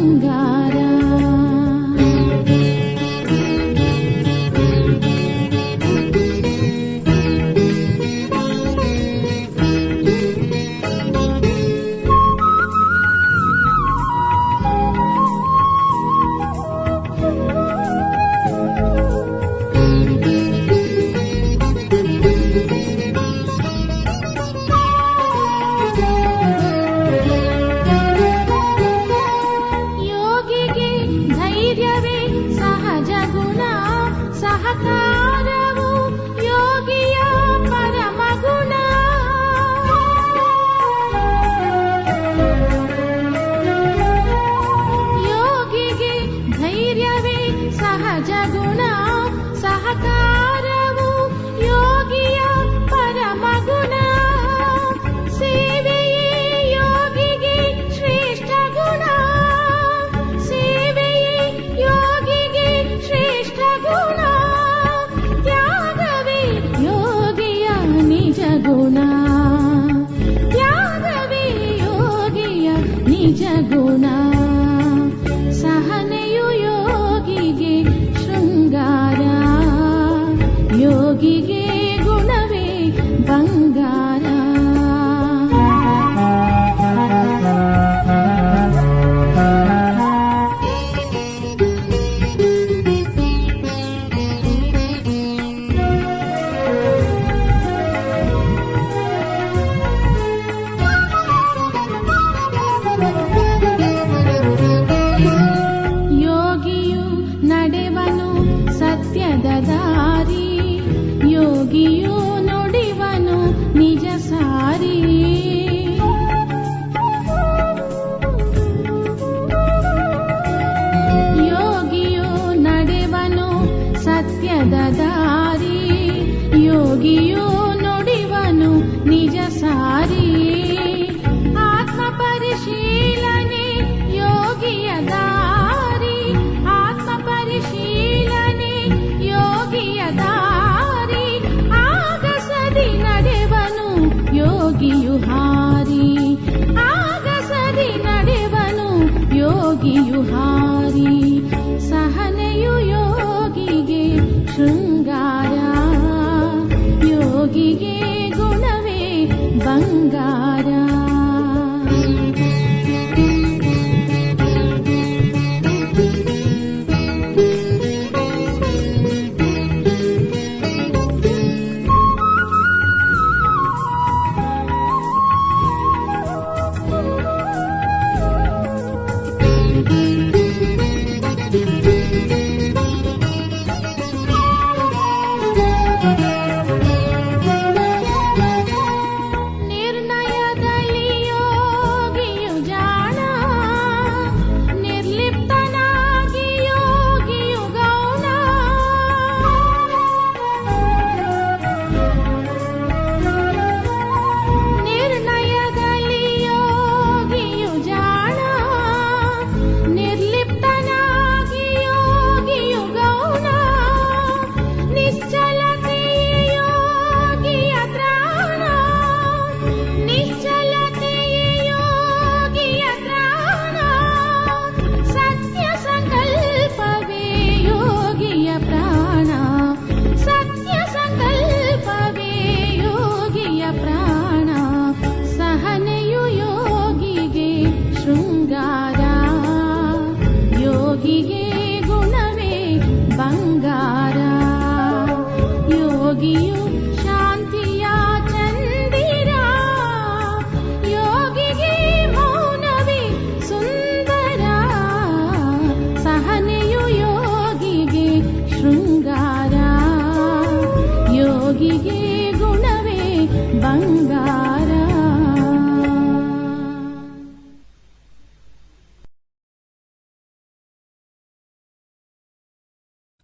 ಬಂಗಾರ.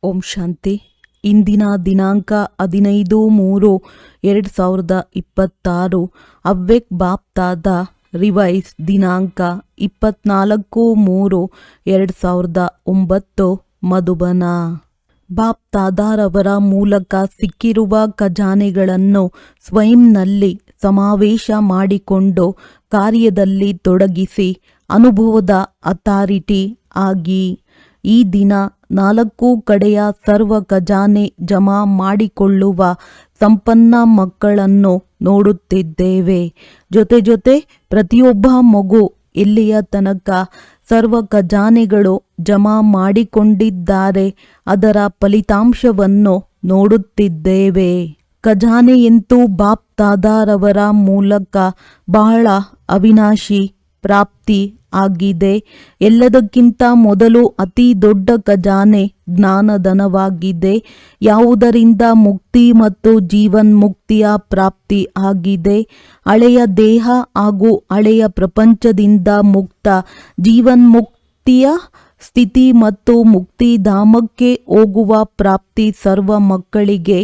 ಓಂ ಶಾಂತಿ. ಇಂದಿನ ದಿನಾಂಕ 15/3/2026. ಅವ್ಯಕ್ತ ಬಾಪ್ತಾದ ರಿವೈಸ್ ದಿನಾಂಕ 24/3/2009. ಮಧುಬನ. ಬಾಪ್ತಾದಾರವರ ಮೂಲಕ ಸಿಕ್ಕಿರುವ ಖಜಾನೆಗಳನ್ನು ಸ್ವಯಂನಲ್ಲಿ ಸಮಾವೇಶ ಮಾಡಿಕೊಂಡು ಕಾರ್ಯದಲ್ಲಿ ತೊಡಗಿಸಿ ಅನುಭವದ ಅಥಾರಿಟಿ ಆಗಿ ಈ ದಿನ 4 ಕಡೆಯ ಸರ್ವ ಖಜಾನೆ ಜಮಾ ಮಾಡಿಕೊಳ್ಳುವ ಸಂಪನ್ನ ಮಕ್ಕಳನ್ನು ನೋಡುತ್ತಿದ್ದೇವೆ. ಜೊತೆ ಪ್ರತಿಯೊಬ್ಬ ಮಗು ಇಲ್ಲಿಯ ತನಕ ಸರ್ವ ಖಜಾನೆಗಳು ಜಮಾ ಮಾಡಿಕೊಂಡಿದ್ದಾರೆ, ಅದರ ಫಲಿತಾಂಶವನ್ನು ನೋಡುತ್ತಿದ್ದೇವೆ. ಖಜಾನೆಯಂತೂ ಬಾಪ್ ದಾದಾರವರ ಮೂಲಕ ಬಹಳ ಅವಿನಾಶಿ ಪ್ರಾಪ್ತಿ ಆಗಿದೆ. ಎಲ್ಲದಕ್ಕಿಂತ ಮೊದಲು ಅತಿ ದೊಡ್ಡ ಖಜಾನೆ ಜ್ಞಾನಧನವಾಗಿದೆ, ಯಾವುದರಿಂದ ಮುಕ್ತಿ ಮತ್ತು ಜೀವನ್ಮುಕ್ತಿಯ ಪ್ರಾಪ್ತಿ ಆಗಿದೆ. ಹಳೆಯ ದೇಹ ಹಾಗೂ ಹಳೆಯ ಪ್ರಪಂಚದಿಂದ ಮುಕ್ತ ಜೀವನ್ಮುಕ್ತಿಯ ಸ್ಥಿತಿ ಮತ್ತು ಮುಕ್ತಿಧಾಮಕ್ಕೆ ಹೋಗುವ ಪ್ರಾಪ್ತಿ ಸರ್ವ ಮಕ್ಕಳಿಗೆ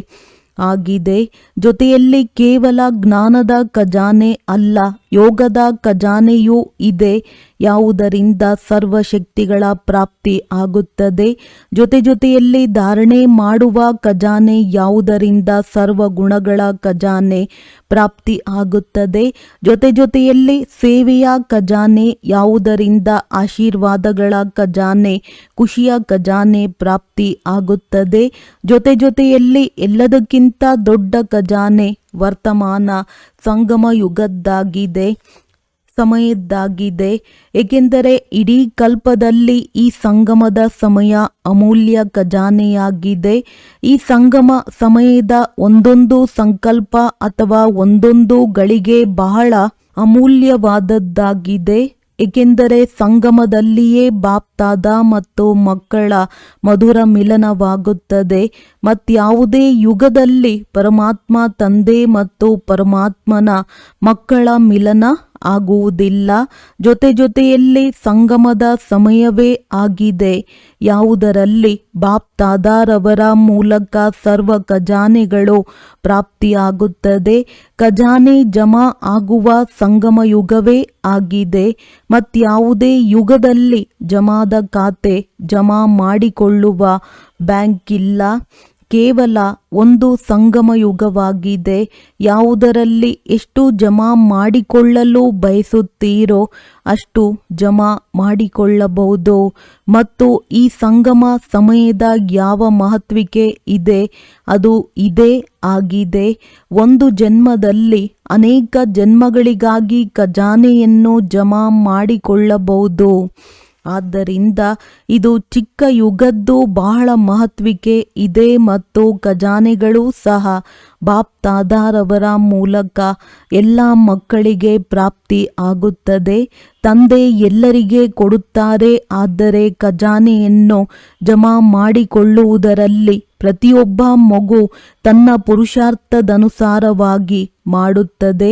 ಆಗಿದೆ. ಜೊತೆಯಲ್ಲಿ ಕೇವಲ ಜ್ಞಾನದ ಖಜಾನೆ ಅಲ್ಲ, ಯೋಗದ ಖಜಾನೆಯೂ ಇದೆ, ಯಾವುದರಿಂದ ಸರ್ವಶಕ್ತಿಗಳ ಪ್ರಾಪ್ತಿ ಆಗುತ್ತದೆ. ಜೊತೆಯಲ್ಲಿ ಧಾರಣೆ ಮಾಡುವ ಖಜಾನೆ, ಯಾವುದರಿಂದ ಸರ್ವ ಗುಣಗಳ ಖಜಾನೆ ಪ್ರಾಪ್ತಿ ಆಗುತ್ತದೆ. ಜೊತೆಯಲ್ಲಿ ಸೇವೆಯ ಖಜಾನೆ, ಯಾವುದರಿಂದ ಆಶೀರ್ವಾದಗಳ ಖಜಾನೆ, ಖುಷಿಯ ಖಜಾನೆ ಪ್ರಾಪ್ತಿ ಆಗುತ್ತದೆ. ಜೊತೆಯಲ್ಲಿ ಎಲ್ಲದಕ್ಕಿಂತ ದೊಡ್ಡ ಖಜಾನೆ ವರ್ತಮಾನ ಸಂಗಮ ಸಮಯದ್ದಾಗಿದೆ. ಏಕೆಂದರೆ ಇಡೀ ಕಲ್ಪದಲ್ಲಿ ಈ ಸಂಗಮದ ಸಮಯ ಅಮೂಲ್ಯ ಖಜಾನೆಯಾಗಿದೆ. ಈ ಸಂಗಮ ಸಮಯದ ಒಂದೊಂದು ಸಂಕಲ್ಪ ಅಥವಾ ಒಂದೊಂದು ಗಳಿಗೆ ಬಹಳ ಅಮೂಲ್ಯವಾದದ್ದಾಗಿದೆ. ಏಕೆಂದರೆ ಸಂಗಮದಲ್ಲಿಯೇ ಬಾಪ್ ದಾದಾ ಮತ್ತು ಮಕ್ಕಳ ಮಧುರ ಮಿಲನವಾಗುತ್ತದೆ. ಮತ್ಯಾವುದೇ ಯುಗದಲ್ಲಿ ಪರಮಾತ್ಮ ತಂದೆ ಮತ್ತು ಪರಮಾತ್ಮನ ಮಕ್ಕಳ ಮಿಲನ ಆಗುವುದಿಲ್ಲ. ಜೊತೆಯಲ್ಲಿ ಸಂಗಮದ ಸಮಯವೇ ಆಗಿದೆ, ಯಾವುದರಲ್ಲಿ ಬಾಪ್ ದಾದಾರವರ ಮೂಲಕ ಸರ್ವ ಖಜಾನೆಗಳು ಪ್ರಾಪ್ತಿಯಾಗುತ್ತದೆ. ಖಜಾನೆ ಜಮಾ ಆಗುವ ಸಂಗಮ ಯುಗವೇ ಆಗಿದೆ. ಮತ್ಯಾವುದೇ ಯುಗದಲ್ಲಿ ಜಮಾದ ಖಾತೆ ಜಮಾ ಮಾಡಿಕೊಳ್ಳುವ ಬ್ಯಾಂಕ್ ಇಲ್ಲ. ಕೇವಲ ಒಂದು ಸಂಗಮ ಯುಗವಾಗಿದೆ, ಯಾವುದರಲ್ಲಿ ಎಷ್ಟು ಜಮಾ ಮಾಡಿಕೊಳ್ಳಲು ಬಯಸುತ್ತೀರೋ ಅಷ್ಟು ಜಮಾ ಮಾಡಿಕೊಳ್ಳಬಹುದು. ಮತ್ತು ಈ ಸಂಗಮ ಸಮಯದ ಯಾವ ಮಹತ್ವಿಕೆ ಇದೆ, ಅದು ಇದೇ ಆಗಿದೆ. ಒಂದು ಜನ್ಮದಲ್ಲಿ ಅನೇಕ ಜನ್ಮಗಳಿಗಾಗಿ ಖಜಾನೆಯನ್ನು ಜಮಾ ಮಾಡಿಕೊಳ್ಳಬಹುದು. ಆದ್ದರಿಂದ ಇದು ಚಿಕ್ಕ ಯುಗದ್ದು ಬಹಳ ಮಹತ್ವಿಕೆ ಇದೆ ಮತ್ತು ಖಜಾನೆಗಳು ಸಹ ಬಾಪ್ ದಾದಾರವರ ಮೂಲಕ ಎಲ್ಲ ಮಕ್ಕಳಿಗೆ ಪ್ರಾಪ್ತಿ ಆಗುತ್ತದೆ. ತಂದೆ ಎಲ್ಲರಿಗೆ ಕೊಡುತ್ತಾರೆ, ಆದರೆ ಖಜಾನೆಯನ್ನು ಜಮಾ ಮಾಡಿಕೊಳ್ಳುವುದರಲ್ಲಿ ಪ್ರತಿಯೊಬ್ಬ ಮಗು ತನ್ನ ಪುರುಷಾರ್ಥದನುಸಾರವಾಗಿ ಮಾಡುತ್ತದೆ.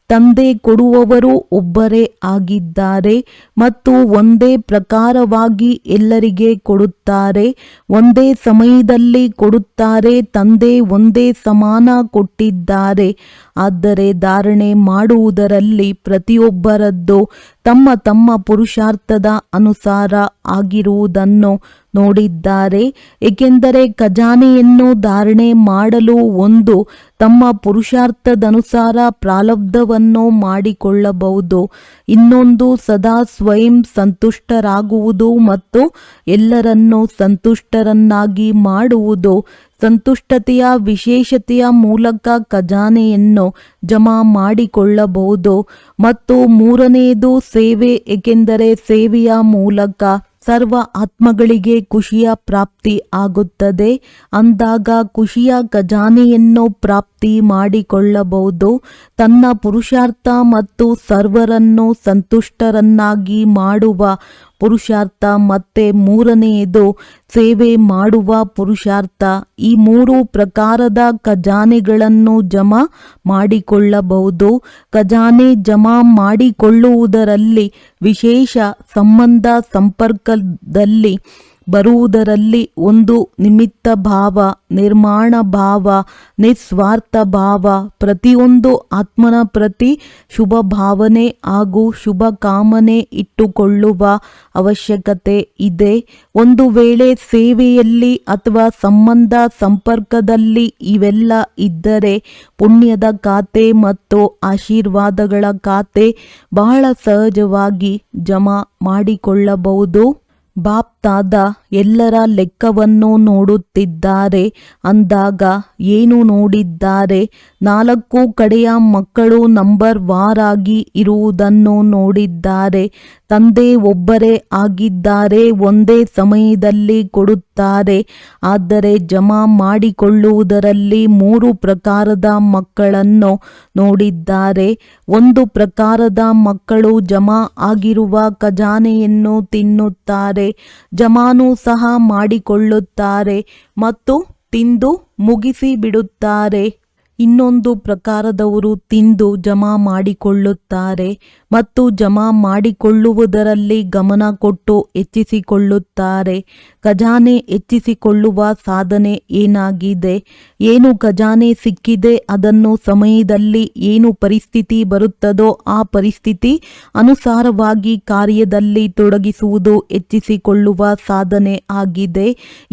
ತಂದೆ ಕೊಡುವವರು ಒಬ್ಬರೇ ಆಗಿದ್ದಾರೆ ಮತ್ತು ಒಂದೇ ಪ್ರಕಾರವಾಗಿ ಎಲ್ಲರಿಗೆ ಕೊಡುತ್ತಾರೆ, ಒಂದೇ ಸಮಯದಲ್ಲಿ ಕೊಡುತ್ತಾರೆ. ತಂದೆ ಒಂದೇ ಸಮಾನ ಕೊಟ್ಟಿದ್ದಾರೆ. ಆದರೆ ಧಾರಣೆ ಮಾಡುವುದರಲ್ಲಿ ಪ್ರತಿಯೊಬ್ಬರದ್ದು ತಮ್ಮ ಪುರುಷಾರ್ಥದ ಅನುಸಾರ ಆಗಿರುವುದನ್ನು ನೋಡಿದ್ದಾರೆ. ಏಕೆಂದರೆ ಖಜಾನೆಯನ್ನು ಧಾರಣೆ ಮಾಡಲು ಒಂದು ತಮ್ಮ ಪುರುಷಾರ್ಥದನುಸಾರ ಪ್ರಾರಬ್ಧವನ್ನು ಮಾಡಿಕೊಳ್ಳಬಹುದು, ಇನ್ನೊಂದು ಸದಾ ಸ್ವಯಂ ಸಂತುಷ್ಟರಾಗುವುದು ಮತ್ತು ಎಲ್ಲರನ್ನೂ ಸಂತುಷ್ಟರನ್ನಾಗಿ ಮಾಡುವುದು. ಸಂತುಷ್ಟತೆಯ ವಿಶೇಷತೆಯ ಮೂಲಕ ಖಜಾನೆಯನ್ನು ಜಮಾ ಮಾಡಿಕೊಳ್ಳಬಹುದು. ಮತ್ತು ಮೂರನೆಯದು ಸೇವೆ, ಏಕೆಂದರೆ ಸೇವೆಯ ಮೂಲಕ ಸರ್ವ ಆತ್ಮಗಳಿಗೆ ಖುಷಿಯ ಪ್ರಾಪ್ತಿ ಆಗುತ್ತದೆ. ಅಂದಾಗ ಖುಷಿಯ ಖಜಾನೆಯನ್ನು ಪ್ರಾಪ್ತಿ ಮಾಡಿಕೊಳ್ಳಬಹುದು. ತನ್ನ ಪುರುಷಾರ್ಥ ಮತ್ತು ಸರ್ವರನ್ನು ಸಂತುಷ್ಟರನ್ನಾಗಿ ಮಾಡುವ ಪುರುಷಾರ್ಥ ಮತ್ತೆ ಮೂರನೆಯದು ಸೇವೆ ಮಾಡುವ ಪುರುಷಾರ್ಥ. ಈ ಮೂರು ಪ್ರಕಾರದ ಖಜಾನೆಗಳನ್ನು ಜಮಾ ಮಾಡಿಕೊಳ್ಳಬಹುದು. ಖಜಾನೆ ಜಮಾ ಮಾಡಿಕೊಳ್ಳುವುದರಲ್ಲಿ ವಿಶೇಷ ಸಂಬಂಧ ಸಂಪರ್ಕದಲ್ಲಿ ಬರುವುದರಲ್ಲಿ ಒಂದು ನಿಮಿತ್ತ ಭಾವ, ನಿರ್ಮಾಣ ಭಾವ, ನಿಸ್ವಾರ್ಥ ಭಾವ, ಪ್ರತಿಯೊಂದು ಆತ್ಮನ ಪ್ರತಿ ಶುಭ ಭಾವನೆ ಹಾಗೂ ಶುಭ ಕಾಮನೆ ಇಟ್ಟುಕೊಳ್ಳುವ ಅವಶ್ಯಕತೆ ಇದೆ. ಒಂದು ವೇಳೆ ಸೇವೆಯಲ್ಲಿ ಅಥವಾ ಸಂಬಂಧ ಸಂಪರ್ಕದಲ್ಲಿ ಇವೆಲ್ಲ ಇದ್ದರೆ ಪುಣ್ಯದ ಖಾತೆ ಮತ್ತು ಆಶೀರ್ವಾದಗಳ ಖಾತೆ ಬಹಳ ಸಹಜವಾಗಿ ಜಮಾ ಮಾಡಿಕೊಳ್ಳಬಹುದು. ಬಾಪ್ತಾದ ಎಲ್ಲರ ಲೆಕ್ಕವನ್ನು ನೋಡುತ್ತಿದ್ದಾರೆ ಅಂದಾಗ ಏನು ನೋಡಿದ್ದಾರೆ? 4 ಕಡೆಯ ಮಕ್ಕಳು ನಂಬರ್ ವಾರಾಗಿ ಇರುವುದನ್ನು ನೋಡಿದ್ದಾರೆ. ತಂದೆ ಒಬ್ಬರೇ ಆಗಿದ್ದಾರೆ, ಒಂದೇ ಸಮಯದಲ್ಲಿ ಕೊಡುತ್ತಾರೆ. ಆದರೆ ಜಮಾ ಮಾಡಿಕೊಳ್ಳುವುದರಲ್ಲಿ 3 ಪ್ರಕಾರದ ಮಕ್ಕಳನ್ನು ನೋಡಿದ್ದಾರೆ. ಒಂದು ಪ್ರಕಾರದ ಮಕ್ಕಳು ಜಮಾ ಆಗಿರುವ ಖಜಾನೆಯನ್ನು ತಿನ್ನುತ್ತಾರೆ, ಜಮಾನೂ ಸಹ ಮಾಡಿಕೊಳ್ಳುತ್ತಾರೆ ಮತ್ತು ತಿಂದು ಮುಗಿಸಿ ಬಿಡುತ್ತಾರೆ. ಇನ್ನೊಂದು ಪ್ರಕಾರದವರು ತಿಂದು ಜಮಾ ಮಾಡಿಕೊಳ್ಳುತ್ತಾರೆ ಮತ್ತು ಜಮಾ ಮಾಡಿಕೊಳ್ಳುವುದರಲ್ಲಿ ಗಮನ ಕೊಟ್ಟು ಹೆಚ್ಚಿಸಿಕೊಳ್ಳುತ್ತಾರೆ. ಖಜಾನೆ ಹೆಚ್ಚಿಸಿಕೊಳ್ಳುವ ಸಾಧನೆ ಏನಾಗಿದೆ? ಏನು ಖಜಾನೆ ಸಿಕ್ಕಿದೆ ಅದನ್ನು ಸಮಯದಲ್ಲಿ ಏನು ಪರಿಸ್ಥಿತಿ ಬರುತ್ತದೋ ಆ ಪರಿಸ್ಥಿತಿ ಅನುಸಾರವಾಗಿ ಕಾರ್ಯದಲ್ಲಿ ತೊಡಗಿಸುವುದು ಹೆಚ್ಚಿಸಿಕೊಳ್ಳುವ ಸಾಧನೆ ಆಗಿದೆ.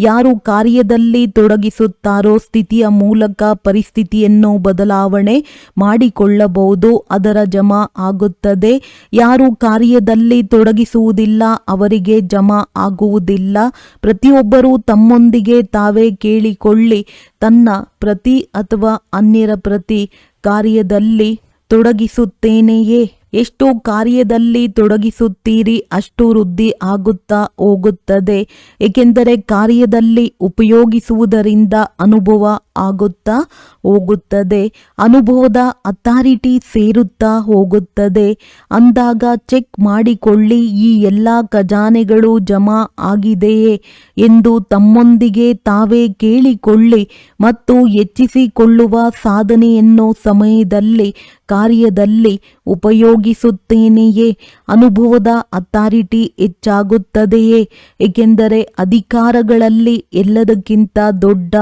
ಯಾರು ಕಾರ್ಯದಲ್ಲಿ ತೊಡಗಿಸುತ್ತಾರೋ ಸ್ಥಿತಿಯ ಮೂಲಕ ಪರಿಸ್ಥಿತಿಯನ್ನು ಬದಲಾವಣೆ ಮಾಡಿಕೊಳ್ಳಬಹುದು, ಅದರ ಜಮಾ ಆಗುತ್ತದೆ. ಯಾರು ಕಾರ್ಯದಲ್ಲಿ ತೊಡಗಿಸುವುದಿಲ್ಲ ಅವರಿಗೆ ಜಮಾ ಆಗುವುದಿಲ್ಲ. ಪ್ರತಿಯೊಬ್ಬರೂ ತಮ್ಮೊಂದಿಗೆ ತಾವೇ ಕೇಳಿಕೊಳ್ಳಿ, ತನ್ನ ಪ್ರತಿ ಅಥವಾ ಅನ್ಯರ ಪ್ರತಿ ಕಾರ್ಯದಲ್ಲಿ ತೊಡಗಿಸುತ್ತೇನೆಯೇ? ಎಷ್ಟು ಕಾರ್ಯದಲ್ಲಿ ತೊಡಗಿಸುತ್ತೀರಿ ಅಷ್ಟು ವೃದ್ಧಿ ಆಗುತ್ತಾ ಹೋಗುತ್ತದೆ. ಏಕೆಂದರೆ ಕಾರ್ಯದಲ್ಲಿ ಉಪಯೋಗಿಸುವುದರಿಂದ ಅನುಭವ ಆಗುತ್ತಾ ಹೋಗುತ್ತದೆ, ಅನುಭವದ ಅಥಾರಿಟಿ ಸೇರುತ್ತಾ ಹೋಗುತ್ತದೆ. ಅಂದಾಗ ಚೆಕ್ ಮಾಡಿಕೊಳ್ಳಿ, ಈ ಎಲ್ಲ ಖಜಾನೆಗಳು ಜಮಾ ಆಗಿದೆಯೇ ಎಂದು ತಮ್ಮೊಂದಿಗೆ ತಾವೇ ಕೇಳಿಕೊಳ್ಳಿ ಮತ್ತು ಹೆಚ್ಚಿಸಿಕೊಳ್ಳುವ ಸಾಧನೆಯನ್ನು ಸಮಯದಲ್ಲಿ ಕಾರ್ಯದಲ್ಲಿ ಉಪಯೋಗಿಸುತ್ತೇನೆಯೇ? ಅನುಭವದ ಅಥಾರಿಟಿ ಹೆಚ್ಚಾಗುತ್ತದೆಯೇ? ಏಕೆಂದರೆ ಅಧಿಕಾರಗಳಲ್ಲಿ ಎಲ್ಲದಕ್ಕಿಂತ ದೊಡ್ಡ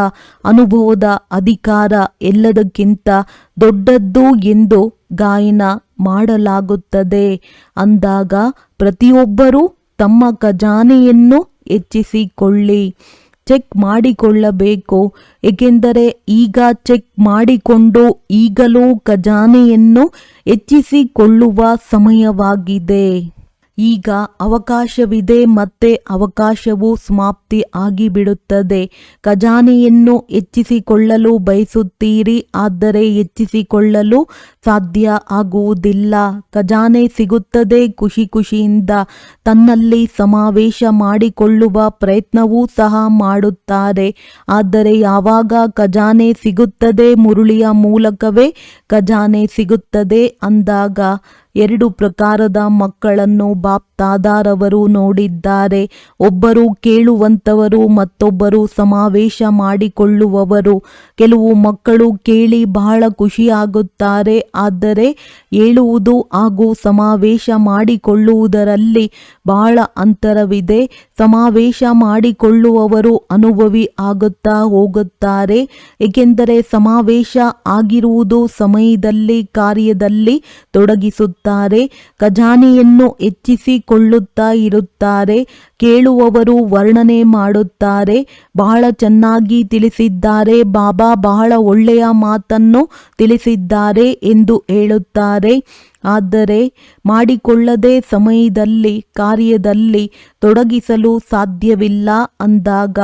ಅನುಭವದ ಅಧಿಕಾರ ಎಲ್ಲದಕ್ಕಿಂತ ದೊಡ್ಡದ್ದು ಎಂದು ಗಾಯನ ಮಾಡಲಾಗುತ್ತದೆ. ಅಂದಾಗ ಪ್ರತಿಯೊಬ್ಬರೂ ತಮ್ಮ ಖಜಾನೆಯನ್ನು ಹೆಚ್ಚಿಸಿಕೊಳ್ಳಿ, ಚೆಕ್ ಮಾಡಿಕೊಳ್ಳಬೇಕು. ಏಕೆಂದರೆ ಈಗ ಚೆಕ್ ಮಾಡಿಕೊಂಡು ಈಗಲೂ ಖಜಾನೆಯನ್ನು ಹೆಚ್ಚಿಸಿಕೊಳ್ಳುವ ಸಮಯವಾಗಿದೆ. ಈಗ ಅವಕಾಶವಿದೆ, ಮತ್ತೆ ಅವಕಾಶವು ಸಮಾಪ್ತಿ ಆಗಿಬಿಡುತ್ತದೆ. ಖಜಾನೆಯನ್ನು ಹೆಚ್ಚಿಸಿಕೊಳ್ಳಲು ಬಯಸುತ್ತೀರಿ, ಆದರೆ ಹೆಚ್ಚಿಸಿಕೊಳ್ಳಲು ಸಾಧ್ಯ ಆಗುವುದಿಲ್ಲ. ಖಜಾನೆ ಸಿಗುತ್ತದೆ, ಖುಷಿ ಖುಷಿಯಿಂದ ತನ್ನಲ್ಲಿ ಸಮಾವೇಶ ಮಾಡಿಕೊಳ್ಳುವ ಪ್ರಯತ್ನವೂ ಸಹ ಮಾಡುತ್ತಾರೆ. ಆದರೆ ಯಾವಾಗ ಖಜಾನೆ ಸಿಗುತ್ತದೆ, ಮುರುಳಿಯ ಮೂಲಕವೇ ಖಜಾನೆ ಸಿಗುತ್ತದೆ ಅಂದಾಗ 2 ಪ್ರಕಾರದ ಮಕ್ಕಳನ್ನು ಬಾಪ್ತಾದಾರವರು ನೋಡಿದ್ದಾರೆ. ಒಬ್ಬರು ಕೇಳುವಂತವರು, ಮತ್ತೊಬ್ಬರು ಸಮಾವೇಶ ಮಾಡಿಕೊಳ್ಳುವವರು. ಕೆಲವು ಮಕ್ಕಳು ಕೇಳಿ ಬಹಳ ಖುಷಿಯಾಗುತ್ತಾರೆ, ಆದರೆ ಹೇಳುವುದು ಹಾಗೂ ಸಮಾವೇಶ ಮಾಡಿಕೊಳ್ಳುವುದರಲ್ಲಿ ಬಹಳ ಅಂತರವಿದೆ. ಸಮಾವೇಶ ಮಾಡಿಕೊಳ್ಳುವವರು ಅನುಭವಿ ಆಗುತ್ತಾ ಹೋಗುತ್ತಾರೆ, ಏಕೆಂದರೆ ಸಮಾವೇಶ ಆಗಿರುವುದು ಸಮಯದಲ್ಲಿ ಕಾರ್ಯದಲ್ಲಿ ತೊಡಗಿಸುತ್ತಾರೆ. ಖಜಾನೆಯನ್ನು ಹೆಚ್ಚಿಸಿಕೊಳ್ಳುತ್ತಾ ಇರುತ್ತಾರೆ. ಕೇಳುವವರು ವರ್ಣನೆ ಮಾಡುತ್ತಾರೆ, ಬಹಳ ಚೆನ್ನಾಗಿ ತಿಳಿಸಿದ್ದಾರೆ, ಬಾಬಾ ಬಹಳ ಒಳ್ಳೆಯ ಮಾತನ್ನು ತಿಳಿಸಿದ್ದಾರೆ ಎಂದು ಹೇಳುತ್ತಾರೆ. ಆದರೆ ಮಾಡಿಕೊಳ್ಳದೆ ಸಮಯದಲ್ಲಿ ಕಾರ್ಯದಲ್ಲಿ ತೊಡಗಿಸಲು ಸಾಧ್ಯವಿಲ್ಲ ಅಂದಾಗ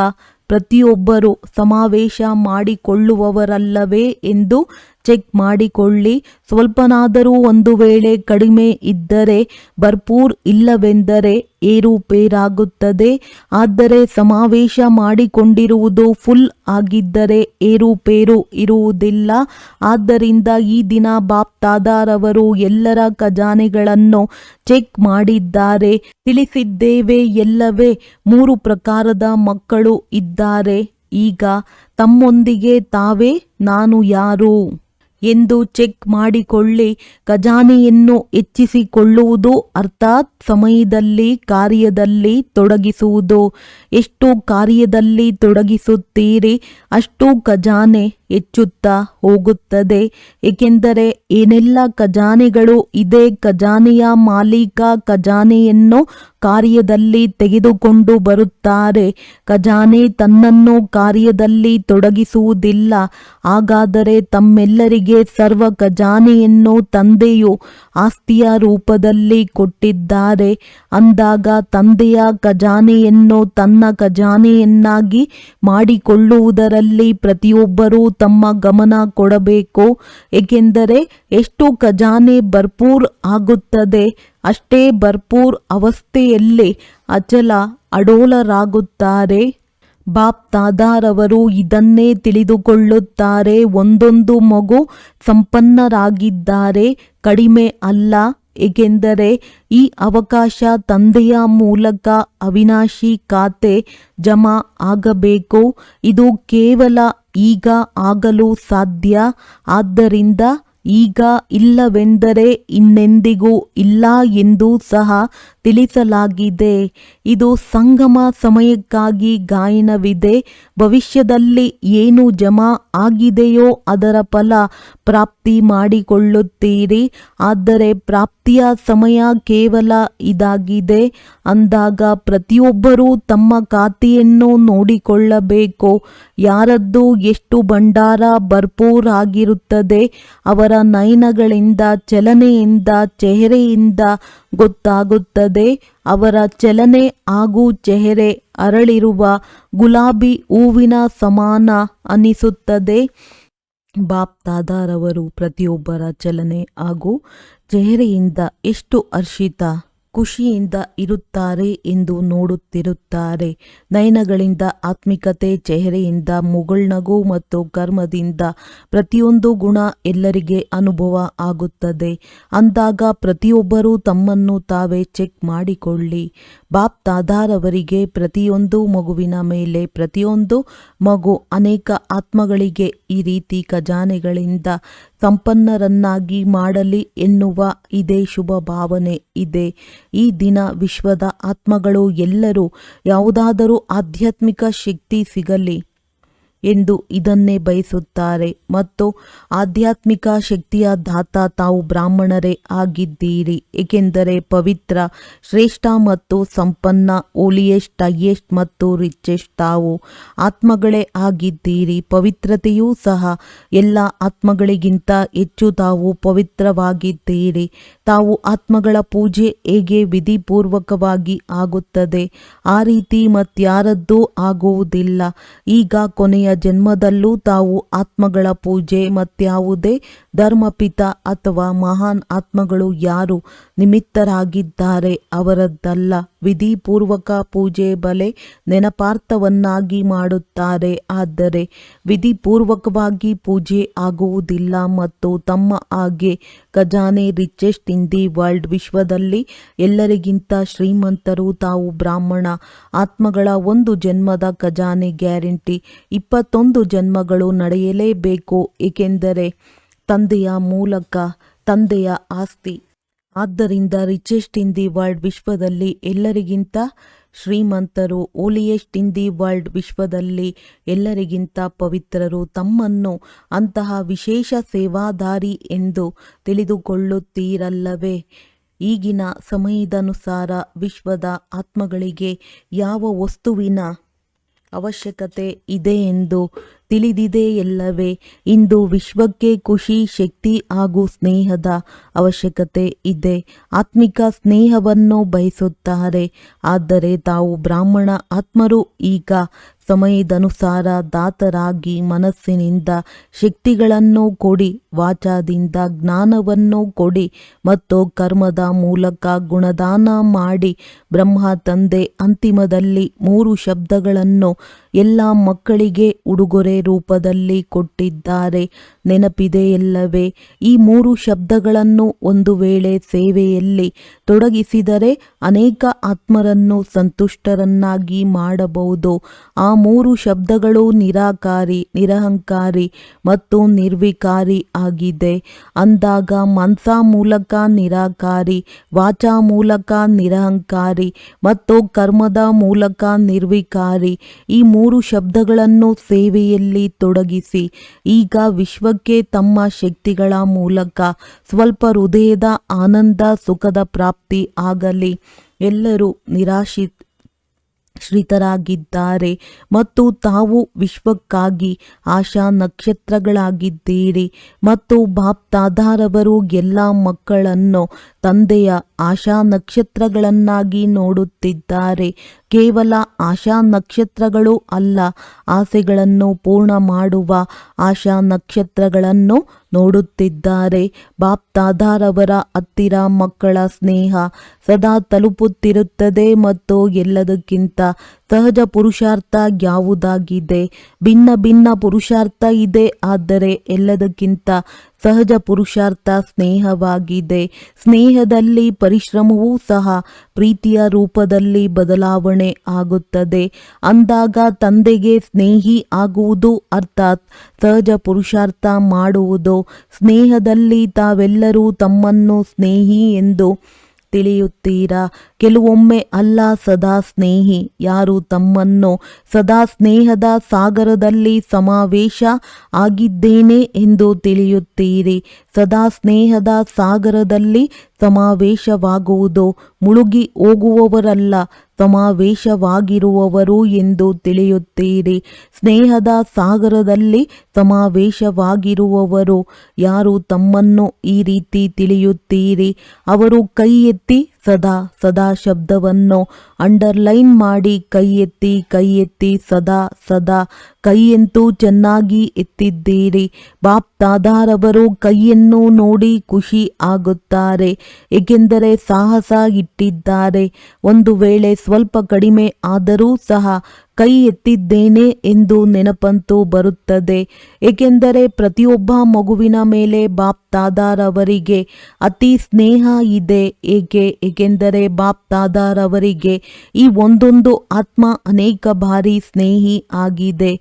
ಪ್ರತಿಯೊಬ್ಬರು ಸಮಾವೇಶ ಮಾಡಿಕೊಳ್ಳುವವರಲ್ಲವೇ ಎಂದು ಚೆಕ್ ಮಾಡಿಕೊಳ್ಳಿ. ಸ್ವಲ್ಪನಾದರೂ ಒಂದು ವೇಳೆ ಕಡಿಮೆ ಇದ್ದರೆ ಭರ್ಪೂರ್, ಇಲ್ಲವೆಂದರೆ ಏರುಪೇರಾಗುತ್ತದೆ. ಆದರೆ ಸಮಾವೇಶ ಮಾಡಿಕೊಂಡಿರುವುದು ಫುಲ್ ಆಗಿದ್ದರೆ ಏರುಪೇರು ಇರುವುದಿಲ್ಲ. ಆದ್ದರಿಂದ ಈ ದಿನ ಬಾಪ್ತಾದಾರವರು ಎಲ್ಲರ ಖಜಾನೆಗಳನ್ನು ಚೆಕ್ ಮಾಡಿದ್ದಾರೆ. ತಿಳಿಸಿದ್ದೇವೆ ಎಲ್ಲವೇ 3 ಪ್ರಕಾರದ ಮಕ್ಕಳು ಇದ್ದಾರೆ. ಈಗ ತಮ್ಮೊಂದಿಗೆ ತಾವೇ ನಾನು ಯಾರು ಎಂದು ಚೆಕ್ ಮಾಡಿಕೊಳ್ಳಿ. ಖಜಾನೆಯನ್ನು ಹೆಚ್ಚಿಸಿಕೊಳ್ಳುವುದು ಅರ್ಥಾತ್ ಸಮಯದಲ್ಲಿ ಕಾರ್ಯದಲ್ಲಿ ತೊಡಗಿಸುವುದು. ಎಷ್ಟು ಕಾರ್ಯದಲ್ಲಿ ತೊಡಗಿಸುತ್ತೀರಿ ಅಷ್ಟು ಖಜಾನೆ ಹೆಚ್ಚುತ್ತಾ ಹೋಗುತ್ತದೆ. ಏಕೆಂದರೆ ಏನೆಲ್ಲ ಖಜಾನೆಗಳು ಇದೆ, ಖಜಾನೆಯ ಮಾಲೀಕ ಖಜಾನೆಯನ್ನು ಕಾರ್ಯದಲ್ಲಿ ತೆಗೆದುಕೊಂಡು ಬರುತ್ತಾರೆ. ಖಜಾನೆ ತನ್ನನ್ನು ಕಾರ್ಯದಲ್ಲಿ ತೊಡಗಿಸುವುದಿಲ್ಲ. ಹಾಗಾದರೆ ತಮ್ಮೆಲ್ಲರಿಗೆ ಸರ್ವ ಖಜಾನೆಯನ್ನು ತಂದೆಯು ಆಸ್ತಿಯ ರೂಪದಲ್ಲಿ ಕೊಟ್ಟಿದ್ದಾರೆ. ಅಂದಾಗ ತಂದೆಯ ಖಜಾನೆಯನ್ನು ತನ್ನ ಖಜಾನೆಯನ್ನಾಗಿ ಮಾಡಿಕೊಳ್ಳುವುದರಲ್ಲಿ ಪ್ರತಿಯೊಬ್ಬರೂ ತಮ್ಮ ಗಮನ ಕೊಡಬೇಕು. ಏಕೆಂದರೆ ಎಷ್ಟು ಖಜಾನೆ ಭರ್ಪೂರ್ ಆಗುತ್ತದೆ ಅಷ್ಟೇ ಭರ್ಪೂರ್ ಅವಸ್ಥೆಯಲ್ಲಿ ಅಚಲ ಅಡೋಲರಾಗುತ್ತಾರೆ. ಬಾಪ್ ದಾದಾರವರು ಇದನ್ನೇ ತಿಳಿದುಕೊಳ್ಳುತ್ತಾರೆ. ಒಂದೊಂದು ಮಗು ಸಂಪನ್ನರಾಗಿದ್ದಾರೆ, ಕಡಿಮೆ ಅಲ್ಲ. ಏಕೆಂದರೆ ಈ ಅವಕಾಶ ತಂದೆಯ ಮೂಲಕ ಅವಿನಾಶಿ ಖಾತೆ ಜಮಾ ಆಗಬೇಕು. ಇದು ಕೇವಲ ಈಗ ಆಗಲು ಸಾಧ್ಯ. ಆದ್ದರಿಂದ ಈಗ ಇಲ್ಲವೆಂದರೆ ಇನ್ನೆಂದಿಗೂ ಇಲ್ಲ ಎಂದು ಸಹ ತಿಳಿಸಲಾಗಿದೆ. ಇದು ಸಂಗಮ ಸಮಯಕ್ಕಾಗಿ ಗಾಯನವಿದೆ. ಭವಿಷ್ಯದಲ್ಲಿ ಏನು ಜಮಾ ಆಗಿದೆಯೋ ಅದರ ಫಲ ಪ್ರಾಪ್ತಿ ಮಾಡಿಕೊಳ್ಳುತ್ತೀರಿ. ಆದರೆ ಪ್ರಾಪ್ತಿಯ ಸಮಯ ಕೇವಲ ಇದಾಗಿದೆ. ಅಂದಾಗ ಪ್ರತಿಯೊಬ್ಬರೂ ತಮ್ಮ ಖಾತೆಯನ್ನು ನೋಡಿಕೊಳ್ಳಬೇಕು. ಯಾರದ್ದು ಎಷ್ಟು ಭಂಡಾರ ಭರ್ಪೂರ್ ಆಗಿರುತ್ತದೆ ಅವರ ನಯನಗಳಿಂದ, ಚಲನೆಯಿಂದ, ಚೆಹರೆಯಿಂದ ಗೊತ್ತಾಗುತ್ತದೆ. ಅವರ ಚಲನೆ ಹಾಗೂ ಚೆಹರೆ ಅರಳಿರುವ ಗುಲಾಬಿ ಹೂವಿನ ಸಮಾನ ಅನಿಸುತ್ತದೆ. ಬಾಪ್ ದಾದಾರವರು ಪ್ರತಿಯೊಬ್ಬರ ಚಲನೆ ಹಾಗೂ ಚೆಹರೆಯಿಂದ ಎಷ್ಟು ಹರ್ಷಿತ ಖುಷಿಯಿಂದ ಇರುತ್ತಾರೆ ಎಂದು ನೋಡುತ್ತಿರುತ್ತಾರೆ. ನಯನಗಳಿಂದ ಆತ್ಮಿಕತೆ, ಚೆಹರೆಯಿಂದ ಮುಗುಳ್ನಗು ಮತ್ತು ಕರ್ಮದಿಂದ ಪ್ರತಿಯೊಂದು ಗುಣ ಎಲ್ಲರಿಗೆ ಅನುಭವ ಆಗುತ್ತದೆ. ಅಂದಾಗ ಪ್ರತಿಯೊಬ್ಬರೂ ತಮ್ಮನ್ನು ತಾವೇ ಚೆಕ್ ಮಾಡಿಕೊಳ್ಳಿ. ಬಾಪ್ ದಾದಾರವರಿಗೆ ಪ್ರತಿಯೊಂದು ಮಗುವಿನ ಮೇಲೆ ಪ್ರತಿಯೊಂದು ಮಗು ಅನೇಕ ಆತ್ಮಗಳಿಗೆ ಈ ರೀತಿ ಖಜಾನೆಗಳಿಂದ ಸಂಪನ್ನರನ್ನಾಗಿ ಮಾಡಲಿ ಎನ್ನುವ ಇದೇ ಶುಭ ಭಾವನೆ ಇದೆ. ಈ ದಿನ ವಿಶ್ವದ ಆತ್ಮಗಳು ಎಲ್ಲರೂ ಯಾವುದಾದರೂ ಆಧ್ಯಾತ್ಮಿಕ ಶಕ್ತಿ ಸಿಗಲಿ ಎಂದು ಇದನ್ನೇ ಬಯಸುತ್ತಾರೆ. ಮತ್ತು ಆಧ್ಯಾತ್ಮಿಕ ಶಕ್ತಿಯ ದಾತ ತಾವು ಬ್ರಾಹ್ಮಣರೇ ಆಗಿದ್ದೀರಿ. ಏಕೆಂದರೆ ಪವಿತ್ರ, ಶ್ರೇಷ್ಠ ಮತ್ತು ಸಂಪನ್ನ, ಓಲಿಯೆಸ್ಟ್, ಹೈಯೆಸ್ಟ್ ಮತ್ತು ರಿಚೆಸ್ಟ್ ತಾವು ಆತ್ಮಗಳೇ ಆಗಿದ್ದೀರಿ. ಪವಿತ್ರತೆಯೂ ಸಹ ಎಲ್ಲ ಆತ್ಮಗಳಿಗಿಂತ ಹೆಚ್ಚು ತಾವು ಪವಿತ್ರವಾಗಿದ್ದೀರಿ. ತಾವು ಆತ್ಮಗಳ ಪೂಜೆ ಹೇಗೆ ವಿಧಿಪೂರ್ವಕವಾಗಿ ಆಗುತ್ತದೆ ಆ ರೀತಿ ಮತ್ಯಾರದ್ದೂ ಆಗುವುದಿಲ್ಲ. ಈಗ ಕೊನೆಯ ಜನ್ಮದಲ್ಲೂ ತಾವು ಆತ್ಮಗಳ ಪೂಜೆ ಮತ್ಯಾವುದೇ ಧರ್ಮಪಿತ ಅಥವಾ ಮಹಾನ್ ಆತ್ಮಗಳು ಯಾರು ನಿಮಿತ್ತರಾಗಿದ್ದಾರೆ ಅವರದ್ದಲ್ಲ. ವಿಧಿಪೂರ್ವಕ ಪೂಜೆ ಬಲೆ ನೆನಪಾರ್ಥವನ್ನಾಗಿ ಮಾಡುತ್ತಾರೆ. ಆದರೆ ವಿಧಿಪೂರ್ವಕವಾಗಿ ಪೂಜೆ ಆಗುವುದಿಲ್ಲ ಮತ್ತು ತಮ್ಮ ಹಾಗೆ ಖಜಾನೆ ರಿಚೆಸ್ಟ್ ಇನ್ ದಿ ವರ್ಲ್ಡ್ ವಿಶ್ವದಲ್ಲಿ ಎಲ್ಲರಿಗಿಂತ ಶ್ರೀಮಂತರು ತಾವು ಬ್ರಾಹ್ಮಣ ಆತ್ಮಗಳ ಒಂದು ಜನ್ಮದ ಖಜಾನೆ ಗ್ಯಾರಂಟಿ 21 ಜನ್ಮಗಳು ನಡೆಯಲೇಬೇಕು. ಏಕೆಂದರೆ ತಂದೆಯ ಮೂಲಕ ತಂದೆಯ ಆಸ್ತಿ. ಆದ್ದರಿಂದ ರಿಚೆಸ್ಟ್ ಇನ್ ದಿ ವರ್ಲ್ಡ್ ವಿಶ್ವದಲ್ಲಿ ಎಲ್ಲರಿಗಿಂತ ಶ್ರೀಮಂತರು, ಓಲಿಯೆಸ್ಟ್ ಇನ್ ದಿ ವರ್ಲ್ಡ್ ವಿಶ್ವದಲ್ಲಿ ಎಲ್ಲರಿಗಿಂತ ಪವಿತ್ರರು ತಮ್ಮನ್ನು ಅಂತಹ ವಿಶೇಷ ಸೇವಾದಾರಿ ಎಂದು ತಿಳಿದುಕೊಳ್ಳುತ್ತೀರಲ್ಲವೇ. ಈಗಿನ ಸಮಯದನುಸಾರ ವಿಶ್ವದ ಆತ್ಮಗಳಿಗೆ ಯಾವ ವಸ್ತುವಿನ ಅವಶ್ಯಕತೆ ಇದೆ ಎಂದು ತಿಳಿದಿದೆಯಲ್ಲವೇ. ಇಂದು ವಿಶ್ವಕ್ಕೆ ಖುಷಿ, ಶಕ್ತಿ ಹಾಗೂ ಸ್ನೇಹದ ಅವಶ್ಯಕತೆ ಇದೆ. ಆತ್ಮಿಕ ಸ್ನೇಹವನ್ನು ಬಯಸುತ್ತಾರೆ. ಆದರೆ ತಾವು ಬ್ರಾಹ್ಮಣ ಆತ್ಮರು ಈಗ ಸಮಯದನುಸಾರ ದಾತರಾಗಿ ಮನಸ್ಸಿನಿಂದ ಶಕ್ತಿಗಳನ್ನು ಕೊಡಿ, ವಾಚಾದಿಂದ ಜ್ಞಾನವನ್ನು ಕೊಡಿ ಮತ್ತು ಕರ್ಮದ ಮೂಲಕ ಗುಣದಾನ ಮಾಡಿ. ಬ್ರಹ್ಮ ತಂದೆ ಅಂತಿಮದಲ್ಲಿ 3 ಶಬ್ದಗಳನ್ನು ಎಲ್ಲ ಮಕ್ಕಳಿಗೆ ಉಡುಗೊರೆ ರೂಪದಲ್ಲಿ ಕೊಟ್ಟಿದ್ದಾರೆ. ನೆನಪಿದೆಯಲ್ಲವೇ? ಈ 3 ಶಬ್ದಗಳನ್ನು ಒಂದು ವೇಳೆ ಸೇವೆಯಲ್ಲಿ ತೊಡಗಿಸಿದರೆ ಅನೇಕ ಆತ್ಮರನ್ನು ಸಂತುಷ್ಟರನ್ನಾಗಿ ಮಾಡಬಹುದು. ಆ 3 ಶಬ್ದಗಳು ನಿರಾಕಾರಿ, ನಿರಹಂಕಾರಿ ಮತ್ತು ನಿರ್ವಿಕಾರಿ ಆಗಿದೆ. ಅಂದಾಗ ಮನಸ ಮೂಲಕ ನಿರಾಕಾರಿ, ವಾಚಾ ಮೂಲಕ ನಿರಹಂಕಾರಿ ಮತ್ತು ಕರ್ಮದ ಮೂಲಕ ನಿರ್ವಿಕಾರಿ, ಈ 3 ಶಬ್ದಗಳನ್ನು ಸೇವೆಯಲ್ಲಿ ತೊಡಗಿಸಿ ಈಗ ವಿಶ್ವಕ್ಕೆ ತಮ್ಮ ಶಕ್ತಿಗಳ ಮೂಲಕ ಸ್ವಲ್ಪ ಹೃದಯದ ಆನಂದ ಸುಖದ ಪ್ರಾಪ್ತಿ ಆಗಲಿ. ಎಲ್ಲರೂ ಶ್ರಿತರಾಗಿದ್ದಾರೆ ಮತ್ತು ತಾವು ವಿಶ್ವಕ್ಕಾಗಿ ಆಶಾ ನಕ್ಷತ್ರಗಳಾಗಿದ್ದೀರಿ ಮತ್ತು ಬಾಪ್ ದಾದಾರವರು ಎಲ್ಲ ಮಕ್ಕಳನ್ನು ತಂದೆಯ ಆಶಾ ನಕ್ಷತ್ರಗಳನ್ನಾಗಿ ನೋಡುತ್ತಿದ್ದಾರೆ. ಕೇವಲ ಆಶಾ ನಕ್ಷತ್ರಗಳು ಅಲ್ಲ, ಆಸೆಗಳನ್ನು ಪೂರ್ಣ ಮಾಡುವ ಆಶಾ ನಕ್ಷತ್ರಗಳನ್ನು ನೋಡುತ್ತಿದ್ದಾರೆ. ಬಾಪ್ ದಾದಾರವರ ಹತ್ತಿರ ಮಕ್ಕಳ ಸ್ನೇಹ ಸದಾ ತಲುಪುತ್ತಿರುತ್ತದೆ ಮತ್ತು ಎಲ್ಲದಕ್ಕಿಂತ ಸಹಜ ಪುರುಷಾರ್ಥ ಯಾವುದಾಗಿದೆ? ಭಿನ್ನ ಭಿನ್ನ ಪುರುಷಾರ್ಥ ಇದೆ, ಆದರೆ ಎಲ್ಲದಕ್ಕಿಂತ ಸಹಜ ಪುರುಷಾರ್ಥ ಸ್ನೇಹವಾಗಿದೆ. ಸ್ನೇಹದಲ್ಲಿ ಪರಿಶ್ರಮವೂ ಸಹ ಪ್ರೀತಿಯ ರೂಪದಲ್ಲಿ ಬದಲಾವಣೆ ಆಗುತ್ತದೆ. ಅಂದಾಗ ತಂದೆಗೆ ಸ್ನೇಹಿ ಆಗುವುದು ಅರ್ಥಾತ್ ಸಹಜ ಪುರುಷಾರ್ಥ ಮಾಡುವುದು. ಸ್ನೇಹದಲ್ಲಿ ತಾವೆಲ್ಲರೂ ತಮ್ಮನ್ನು ಸ್ನೇಹಿ ಎಂದು ತಿಳಿಯುತ್ತೀರಾ? ಕೆಲವೊಮ್ಮೆ ಅಲ್ಲ, ಸದಾ ಸ್ನೇಹಿ. ಯಾರು ತಮ್ಮನ್ನು ಸದಾ ಸ್ನೇಹದ ಸಾಗರದಲ್ಲಿ ಸಮಾವೇಶ ಆಗಿದ್ದೇನೆ ಎಂದು ತಿಳಿಯುತ್ತೀರಿ? ಸದಾ ಸ್ನೇಹದ ಸಾಗರದಲ್ಲಿ ಸಮಾವೇಶವಾಗುವುದು ಮುಳುಗಿ ಹೋಗುವವರಲ್ಲ, ಸಮಾವೇಶವಾಗಿರುವವರು ಎಂದು ತಿಳಿಯುತ್ತೀರಿ. ಸ್ನೇಹದ ಸಾಗರದಲ್ಲಿ ಸಮಾವೇಶವಾಗಿರುವವರು ಯಾರು ತಮ್ಮನ್ನು ಈ ರೀತಿ ತಿಳಿಯುತ್ತೀರಿ? ಅವರು ಕೈ ಎತ್ತಿ ಸದಾ ಸದಾ ಶಬ್ದವನ್ನು ಅಂಡರ್ಲೈನ್ ಮಾಡಿ ಕೈ ಎತ್ತಿ ಕೈ ಎತ್ತಿ ಸದಾ ಸದಾ ಕೈಯಂತೂ ಚೆನ್ನಾಗಿ ಎತ್ತಿದ್ದೀರಿ. ಬಾಪ್ ದಾದಾರವರು ಕೈಯನ್ನು ನೋಡಿ ಖುಷಿ ಆಗುತ್ತಾರೆ, ಏಕೆಂದರೆ ಸಾಹಸ ಇಟ್ಟಿದ್ದಾರೆ. ಒಂದು ವೇಳೆ ಸ್ವಲ್ಪ ಕಡಿಮೆ ಆದರೂ ಸಹ ಕೈ ಎತ್ತಿದ್ದೇನೆ ಎಂದು ನೆನಪಂತೂ ಬರುತ್ತದೆ. ಏಕೆಂದರೆ ಪ್ರತಿಯೊಬ್ಬ ಮಗುವಿನ ಮೇಲೆ ಬಾಪ್ ದಾದಾರವರಿಗೆ ಅತಿ ಸ್ನೇಹ ಇದೆ. ಏಕೆಂದರೆ ಬಾಪ್ ದಾದಾರವರಿಗೆ ಈ ಒಂದೊಂದು ಆತ್ಮ ಅನೇಕ ಬಾರಿ ಸ್ನೇಹಿ ಆಗಿದೆ,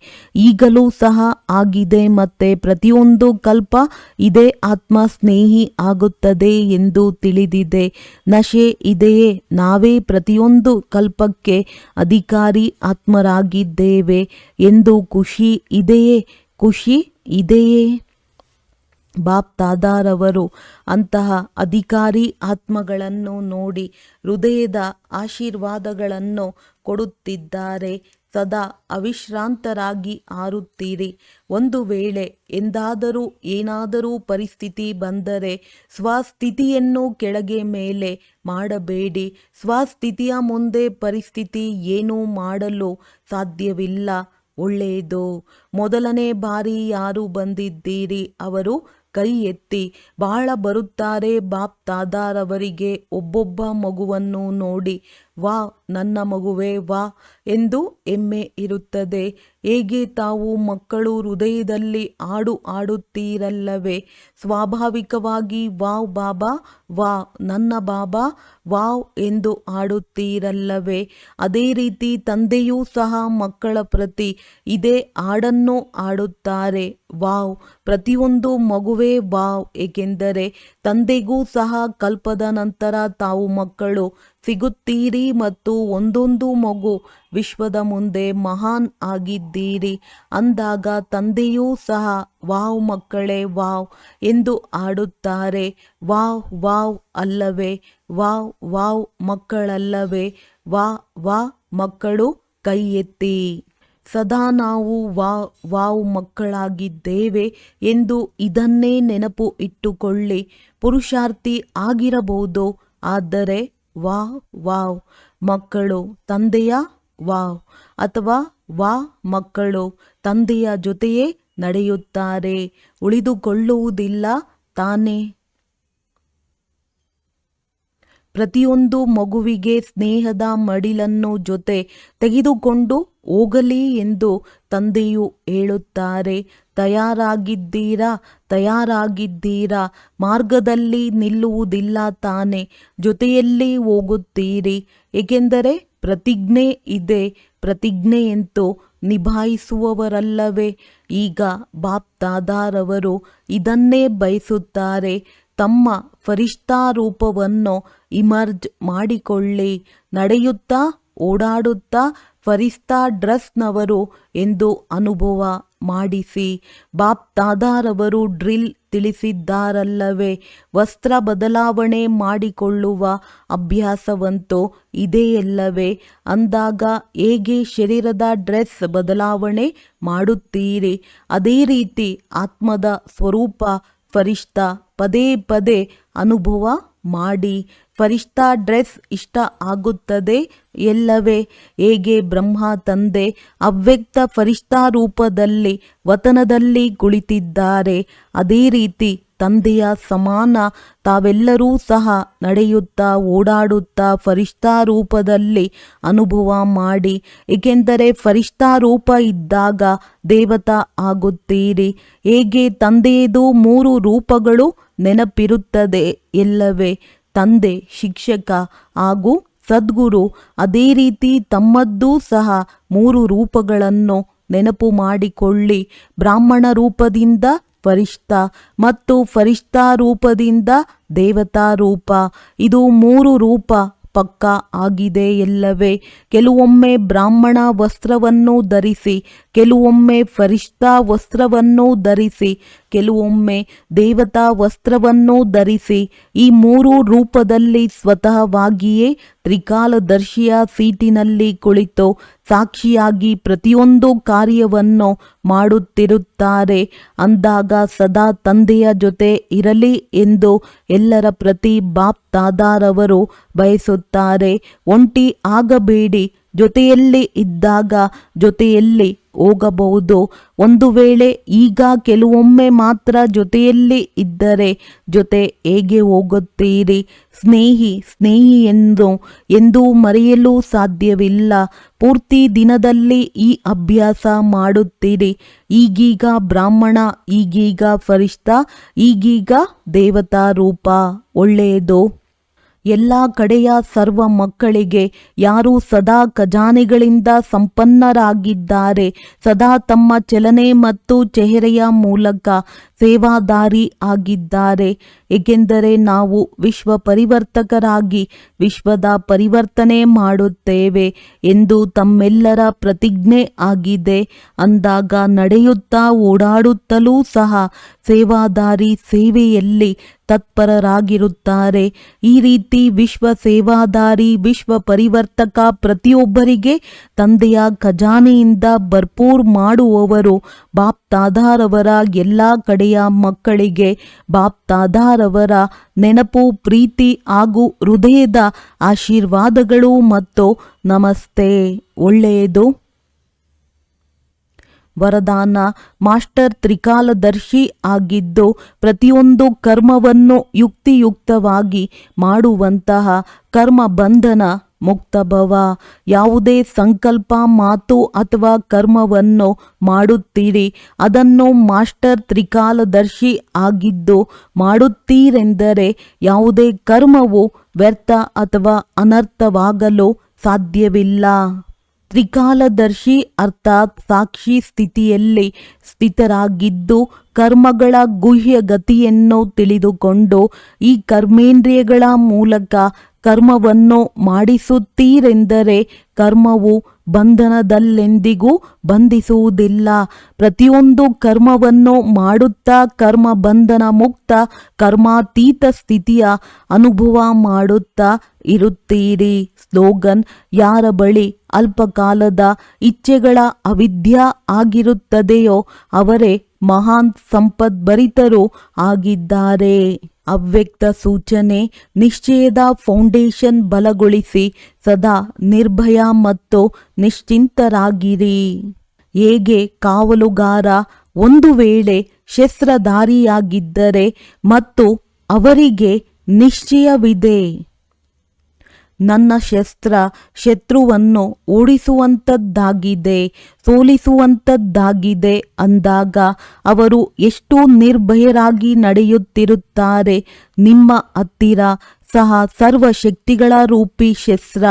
ಈಗಲೂ ಸಹ ಆಗಿದೆ, ಮತ್ತೆ ಪ್ರತಿಯೊಂದು ಕಲ್ಪ ಇದೇ ಆತ್ಮ ಸ್ನೇಹಿ ಆಗುತ್ತದೆ ಎಂದು ತಿಳಿದಿದೆ. ನಶೆ ಇದೆಯೇ? ನಾವೇ ಪ್ರತಿಯೊಂದು ಕಲ್ಪಕ್ಕೆ ಅಧಿಕಾರಿ ಆತ್ಮರಾಗಿದ್ದೇವೆ ಎಂದು ಖುಷಿ ಇದೆಯೇ? ಖುಷಿ ಇದೆಯೇ? ಬಾಪ್ ದಾದಾರವರು ಅಂತಹ ಅಧಿಕಾರಿ ಆತ್ಮಗಳನ್ನು ನೋಡಿ ಹೃದಯದ ಆಶೀರ್ವಾದಗಳನ್ನು ಕೊಡುತ್ತಿದ್ದಾರೆ. ಸದಾ ಅವಿಶ್ರಾಂತರಾಗಿ ಹಾರುತ್ತೀರಿ. ಒಂದು ವೇಳೆ ಎಂದಾದರೂ ಏನಾದರೂ ಪರಿಸ್ಥಿತಿ ಬಂದರೆ ಸ್ವಸ್ಥಿತಿಯನ್ನು ಕೆಳಗೆ ಮೇಲೆ ಮಾಡಬೇಡಿ. ಸ್ವಸ್ಥಿತಿಯ ಮುಂದೆ ಪರಿಸ್ಥಿತಿ ಏನೂ ಮಾಡಲು ಸಾಧ್ಯವಿಲ್ಲ. ಒಳ್ಳೆಯದು. ಮೊದಲನೇ ಬಾರಿ ಯಾರು ಬಂದಿದ್ದೀರಿ ಅವರು ಕೈ ಎತ್ತಿ. ಬಹಳ ಬರುತ್ತಾರೆ. ಬಾಪ್ ದಾದಾರವರಿಗೆ ಒಬ್ಬೊಬ್ಬ ಮಗುವನ್ನು ನೋಡಿ ವಾ ನನ್ನ ಮಗುವೇ ವಾ ಎಂದು ಹೆಮ್ಮೆ ಇರುತ್ತದೆ. ಹೇಗೆ ತಾವು ಮಕ್ಕಳು ಹೃದಯದಲ್ಲಿ ಹಾಡು ಹಾಡುತ್ತೀರಲ್ಲವೇ? ಸ್ವಾಭಾವಿಕವಾಗಿ ವಾವ್ ಬಾಬಾ, ವಾವ್ ನನ್ನ ಬಾಬಾ, ವಾವ್ ಎಂದು ಹಾಡುತ್ತೀರಲ್ಲವೇ? ಅದೇ ರೀತಿ ತಂದೆಯೂ ಸಹ ಮಕ್ಕಳ ಪ್ರತಿ ಇದೇ ಹಾಡನ್ನು ಹಾಡುತ್ತಾರೆ. ವಾವ್, ಪ್ರತಿಯೊಂದು ಮಗುವೇ ವಾವ್. ಏಕೆಂದರೆ ತಂದೆಗೂ ಸಹ ಕಲ್ಪದ ನಂತರ ತಾವು ಮಕ್ಕಳು ಸಿಗುತ್ತೀರಿ ಮತ್ತು ಒಂದೊಂದು ಮಗು ವಿಶ್ವದ ಮುಂದೆ ಮಹಾನ್ ಆಗಿದ್ದೀರಿ. ಅಂದಾಗ ತಂದೆಯೂ ಸಹ ವಾವ್ ಮಕ್ಕಳೇ ವಾವ್ ಎಂದು ಹಾಡುತ್ತಾರೆ. ವಾವ್ ವಾವ್ ಅಲ್ಲವೇ? ವಾವ್ ವಾವ್ ಮಕ್ಕಳಲ್ಲವೇ? ವಾ ವಾ ಮಕ್ಕಳು ಕೈ ಎತ್ತಿ. ಸದಾ ನಾವು ವಾವ್ ಮಕ್ಕಳಾಗಿದ್ದೇವೆ ಎಂದು ಇದನ್ನೇ ನೆನಪು ಇಟ್ಟುಕೊಳ್ಳಿ. ಪುರುಷಾರ್ಥಿ ಆಗಿರಬಹುದು, ಆದರೆ ವಾವ್ ಮಕ್ಕಳು ತಂದೆಯ ವಾವ್ ಅಥವಾ ಮಕ್ಕಳು ತಂದೆಯ ಜೊತೆಯೇ ನಡೆಯುತ್ತಾರೆ, ಉಳಿದುಕೊಳ್ಳುವುದಿಲ್ಲ ತಾನೇ? ಪ್ರತಿಯೊಂದು ಮಗುವಿಗೆ ಸ್ನೇಹದ ಮಡಿಲನ್ನು ಜೊತೆ ತೆಗೆದುಕೊಂಡು ಹೋಗಲಿ ಎಂದು ತಂದೆಯು ಹೇಳುತ್ತಾರೆ. ತಯಾರಾಗಿದ್ದೀರಾ? ತಯಾರಾಗಿದ್ದೀರಾ? ಮಾರ್ಗದಲ್ಲಿ ನಿಲ್ಲುವುದಿಲ್ಲ ತಾನೆ, ಜೊತೆಯಲ್ಲಿ ಹೋಗುತ್ತೀರಿ. ಏಕೆಂದರೆ ಪ್ರತಿಜ್ಞೆ ಇದೆ. ಪ್ರತಿಜ್ಞೆಯಂತೂ ನಿಭಾಯಿಸುವವರಲ್ಲವೇ? ಈಗ ಬಾಪ್ ದಾದಾರವರು ಇದನ್ನೇ ಬಯಸುತ್ತಾರೆ. ತಮ್ಮ ಫರಿಷ್ಠಾ ರೂಪವನ್ನು ಇಮರ್ಜ್ ಮಾಡಿಕೊಳ್ಳಿ. ನಡೆಯುತ್ತಾ ಓಡಾಡುತ್ತಾ ಫರಿಷ್ಠಾ ಡ್ರೆಸ್ನವರು ಎಂದು ಅನುಭವ ಮಾಡಿಸಿ. ಬಾಪ್ ದಾದಾರವರು ಡ್ರಿಲ್ ತಿಳಿಸಿದ್ದಾರಲ್ಲವೇ? ವಸ್ತ್ರ ಬದಲಾವಣೆ ಮಾಡಿಕೊಳ್ಳುವ ಅಭ್ಯಾಸವಂತೂ ಇದೆಯಲ್ಲವೇ? ಅಂದಾಗ ಹೇಗೆ ಶರೀರದ ಡ್ರೆಸ್ ಬದಲಾವಣೆ ಮಾಡುತ್ತೀರಿ, ಅದೇ ರೀತಿ ಆತ್ಮದ ಸ್ವರೂಪ ಫರಿಷ್ಠಾ ಪದೇ ಪದೇ ಅನುಭವ ಮಾಡಿ. ಫರಿಷ್ಠಾ ಡ್ರೆಸ್ ಇಷ್ಟ ಆಗುತ್ತದೆ ಎಲ್ಲವೇ? ಹೇಗೆ ಬ್ರಹ್ಮ ತಂದೆ ಅವ್ಯಕ್ತ ಫರಿಷ್ಠಾ ರೂಪದಲ್ಲಿ ವತನದಲ್ಲಿ ಕುಳಿತಿದ್ದಾರೆ, ಅದೇ ರೀತಿ ತಂದೆಯ ಸಮಾನ ತಾವೆಲ್ಲರೂ ಸಹ ನಡೆಯುತ್ತಾ ಓಡಾಡುತ್ತಾ ಫರಿಷ್ಠಾ ರೂಪದಲ್ಲಿ ಅನುಭವ ಮಾಡಿ. ಏಕೆಂದರೆ ಫರಿಷ್ಠಾ ರೂಪ ಇದ್ದಾಗ ದೇವತಾ ಆಗುತ್ತೀರಿ. ಹೇಗೆ ತಂದೆಯದು 3 ರೂಪಗಳು ನೆನಪಿರುತ್ತದೆ ಎಲ್ಲವೇ? ತಂದೆ, ಶಿಕ್ಷಕ ಹಾಗೂ ಸದ್ಗುರು. ಅದೇ ರೀತಿ ತಮ್ಮದ್ದೂ ಸಹ 3 ರೂಪಗಳನ್ನು ನೆನಪು ಮಾಡಿಕೊಳ್ಳಿ. ಬ್ರಾಹ್ಮಣ ರೂಪದಿಂದ ಫರಿಷ್ಠಾ ಮತ್ತು ಫರಿಷ್ಠಾ ರೂಪದಿಂದ ದೇವತಾ ರೂಪ. ಇದು 3 ರೂಪ ಪಕ್ಕಾ ಆಗಿದೆ ಎಲ್ಲವೇ? ಕೆಲವೊಮ್ಮೆ ಬ್ರಾಹ್ಮಣ ವಸ್ತ್ರವನ್ನು ಧರಿಸಿ, ಕೆಲವೊಮ್ಮೆ ಫರಿಷ್ಠಾ ವಸ್ತ್ರವನ್ನು ಧರಿಸಿ, ಕೆಲವೊಮ್ಮೆ ದೇವತಾ ವಸ್ತ್ರವನ್ನು ಧರಿಸಿ. ಈ 3 ರೂಪದಲ್ಲಿ ಸ್ವತಃವಾಗಿಯೇ ತ್ರಿಕಾಲದರ್ಶಿಯ ಸೀಟಿನಲ್ಲಿ ಕುಳಿತು ಸಾಕ್ಷಿಯಾಗಿ ಪ್ರತಿಯೊಂದು ಕಾರ್ಯವನ್ನು ಮಾಡುತ್ತಿರುತ್ತಾರೆ. ಅಂದಾಗ ಸದಾ ತಂದೆಯ ಜೊತೆ ಇರಲಿ ಎಂದು ಎಲ್ಲರ ಪ್ರತಿ ಬಾಪ್ ದಾದಾರವರು ಬಯಸುತ್ತಾರೆ. ಒಂಟಿ ಆಗಬೇಡಿ. ಜೊತೆಯಲ್ಲಿ ಇದ್ದಾಗ ಜೊತೆಯಲ್ಲಿ ಹೋಗಬಹುದು. ಒಂದು ವೇಳೆ ಈಗ ಕೆಲವೊಮ್ಮೆ ಮಾತ್ರ ಜೊತೆಯಲ್ಲಿ ಇದ್ದರೆ ಜೊತೆ ಹೇಗೆ ಹೋಗುತ್ತೀರಿ? ಸ್ನೇಹಿ ಎಂದೂ ಮರೆಯಲು ಸಾಧ್ಯವಿಲ್ಲ. ಪೂರ್ತಿ ದಿನದಲ್ಲಿ ಈ ಅಭ್ಯಾಸ ಮಾಡುತ್ತೀರಿ. ಈಗೀಗ ಬ್ರಾಹ್ಮಣ, ಈಗೀಗ ಫರಿಷ್ಠಾ, ಈಗೀಗ ದೇವತಾ ರೂಪ. ಒಳ್ಳೆಯದು. ಎಲ್ಲ ಕಡೆಯ ಸರ್ವ ಮಕ್ಕಳಿಗೆ ಯಾರು ಸದಾ ಖಜಾನೆಗಳಿಂದ ಸಂಪನ್ನರಾಗಿದ್ದಾರೆ, ಸದಾ ತಮ್ಮ ಚಲನೆ ಮತ್ತು ಚೆಹರೆಯ ಮೂಲಕ ಸೇವಾದಾರಿ ಆಗಿದ್ದಾರೆ. ಏಕೆಂದರೆ ನಾವು ವಿಶ್ವ ಪರಿವರ್ತಕರಾಗಿ ವಿಶ್ವದ ಪರಿವರ್ತನೆ ಮಾಡುತ್ತೇವೆ ಎಂದು ತಮ್ಮೆಲ್ಲರ ಪ್ರತಿಜ್ಞೆ ಆಗಿದೆ. ಅಂದಾಗ ನಡೆಯುತ್ತಾ ಓಡಾಡುತ್ತಲೂ ಸಹ ಸೇವಾದಾರಿ ಸೇವೆಯಲ್ಲಿ ತತ್ಪರರಾಗಿರುತ್ತಾರೆ. ಈ ರೀತಿ ವಿಶ್ವ ಸೇವಾದಾರಿ, ವಿಶ್ವ ಪರಿವರ್ತಕ ಪ್ರತಿಯೊಬ್ಬರಿಗೆ ತಂದೆಯ ಖಜಾನೆಯಿಂದ ಭರ್ಪೂರ್ ಮಾಡುವವರು. ಬಾಪ್ ದಾದಾರವರ ಎಲ್ಲ ಕಡೆಯ ಮಕ್ಕಳಿಗೆ ಬಾಪ್ ದಾದಾರವರ ನೆನಪು, ಪ್ರೀತಿ ಹಾಗೂ ಹೃದಯದ ಆಶೀರ್ವಾದಗಳು ಮತ್ತು ನಮಸ್ತೆ. ಒಳ್ಳೆಯದು. ವರದಾನ: ಮಾಸ್ಟರ್ ತ್ರಿಕಾಲದರ್ಶಿ ಆಗಿದ್ದು ಪ್ರತಿಯೊಂದು ಕರ್ಮವನ್ನು ಯುಕ್ತಿಯುಕ್ತವಾಗಿ ಮಾಡುವಂತಹ ಕರ್ಮ ಬಂಧನ ಮುಕ್ತಭವ. ಯಾವುದೇ ಸಂಕಲ್ಪ, ಮಾತು ಅಥವಾ ಕರ್ಮವನ್ನು ಮಾಡುತ್ತೀರಿ, ಅದನ್ನು ಮಾಸ್ಟರ್ ತ್ರಿಕಾಲದರ್ಶಿ ಆಗಿದ್ದು ಮಾಡುತ್ತೀರೆಂದರೆ ಯಾವುದೇ ಕರ್ಮವು ವ್ಯರ್ಥ ಅಥವಾ ಅನರ್ಥವಾಗಲು ಸಾಧ್ಯವಿಲ್ಲ. ತ್ರಿಕಾಲದರ್ಶಿ ಅರ್ಥಾತ್ ಸಾಕ್ಷಿ ಸ್ಥಿತಿಯಲ್ಲಿ ಸ್ಥಿತರಾಗಿದ್ದು ಕರ್ಮಗಳ ಗುಹ್ಯ ಗತಿಯನ್ನು ತಿಳಿದುಕೊಂಡು ಈ ಕರ್ಮೇಂದ್ರಿಯಗಳ ಮೂಲಕ ಕರ್ಮವನ್ನು ಮಾಡಿಸುತ್ತೀರೆಂದರೆ ಕರ್ಮವು ಬಂಧನದಲ್ಲೆಂದಿಗೂ ಬಂಧಿಸುವುದಿಲ್ಲ. ಪ್ರತಿಯೊಂದು ಕರ್ಮವನ್ನು ಮಾಡುತ್ತಾ ಕರ್ಮ ಬಂಧನ ಮುಕ್ತ ಕರ್ಮಾತೀತ ಸ್ಥಿತಿಯ ಅನುಭವ ಮಾಡುತ್ತಾ ಇರುತ್ತೀರಿ. ಸ್ಲೋಗನ್: ಯಾರ ಬಳಿ ಅಲ್ಪಕಾಲದ ಇಚ್ಛೆಗಳ ಅವಿದ್ಯಾ ಆಗಿರುತ್ತದೆಯೋ ಅವರೇ ಮಹಾನ್ ಸಂಪದ್ಭರಿತರು ಆಗಿದ್ದಾರೆ. ಅವ್ಯಕ್ತ ಸೂಚನೆ: ನಿಶ್ಚಯದ ಫೌಂಡೇಶನ್ ಬಲಗೊಳಿಸಿ ಸದಾ ನಿರ್ಭಯ ಮತ್ತು ನಿಶ್ಚಿಂತರಾಗಿರಿ. ಹೇಗೆ ಕಾವಲುಗಾರ ಒಂದು ವೇಳೆ ಶಸ್ತ್ರಧಾರಿಯಾಗಿದ್ದರೆ ಮತ್ತು ಅವರಿಗೆ ನಿಶ್ಚಯವಿದೆ, ನನ್ನ ಶಸ್ತ್ರ ಶತ್ರುವನ್ನು ಓಡಿಸುವಂಥದ್ದಾಗಿದೆ, ಸೋಲಿಸುವಂಥದ್ದಾಗಿದೆ ಅಂದಾಗ ಅವರು ಎಷ್ಟು ನಿರ್ಭಯರಾಗಿ ನಡೆಯುತ್ತಿರುತ್ತಾರೆ. ನಿಮ್ಮ ಹತ್ತಿರ ಸಹ ಸರ್ವಶಕ್ತಿಗಳ ರೂಪಿ ಶಸ್ತ್ರ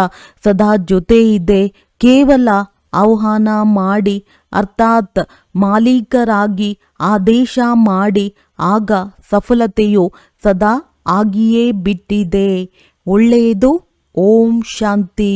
ಸದಾ ಜೊತೆ ಇದೆ. ಕೇವಲ ಆಹ್ವಾನ ಮಾಡಿ, ಅರ್ಥಾತ್ ಮಾಲೀಕರಾಗಿ ಆದೇಶ ಮಾಡಿ, ಆಗ ಸಫಲತೆಯು ಸದಾ ಆಗಿಯೇ ಬಿಟ್ಟಿದೆ. ಒಳ್ಳೆಯದು. ಓಂ ಶಾಂತಿ.